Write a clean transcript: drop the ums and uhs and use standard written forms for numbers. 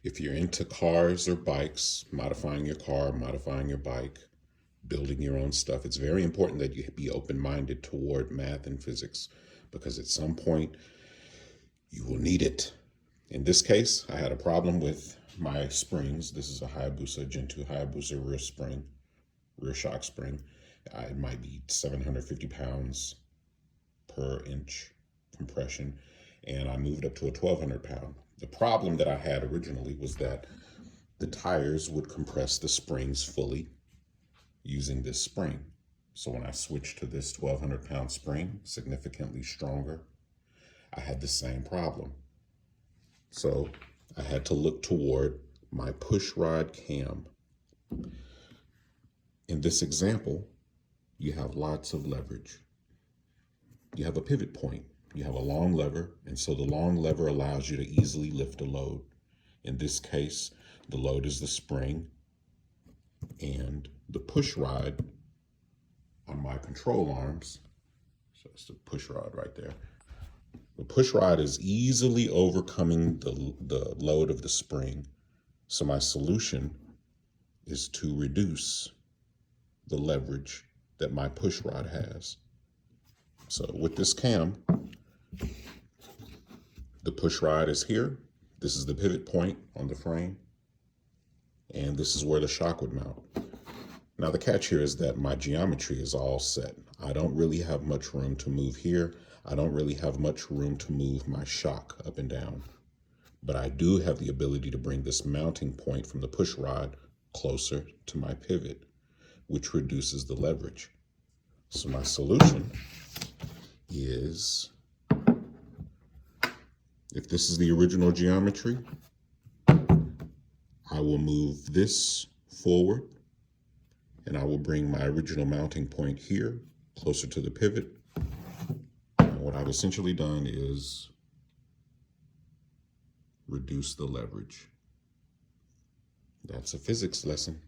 If you're into cars or bikes, modifying your car, modifying your bike, building your own stuff, it's very important that you be open-minded toward math and physics, because at some point you will need it. In this case, I had a problem with my springs. This is a Hayabusa, Gen 2 Hayabusa rear shock spring. It might be 750 pounds per inch compression, and I moved up to a 1,200 pound. The problem that I had originally was that the tires would compress the springs fully using this spring. So when I switched to this 1,200 pound spring, significantly stronger, I had the same problem. So I had to look toward my push rod cam. In this example, you have lots of leverage. You have a pivot point. You have a long lever, and so the long lever allows you to easily lift a load. In this case, the load is the spring, and the push rod on my control arms, so it's the push rod right there. The push rod is easily overcoming the load of the spring. So my solution is to reduce the leverage that my push rod has. So with this cam, the push rod is here. This is the pivot point on the frame, and this is where the shock would mount. Now the catch here is that my geometry is all set. I don't really have much room to move here. I don't really have much room to move my shock up and down, but I do have the ability to bring this mounting point from the push rod closer to my pivot, which reduces the leverage. So my solution is, if this is the original geometry, I will move this forward and I will bring my original mounting point here closer to the pivot. And what I've essentially done is reduce the leverage. That's a physics lesson.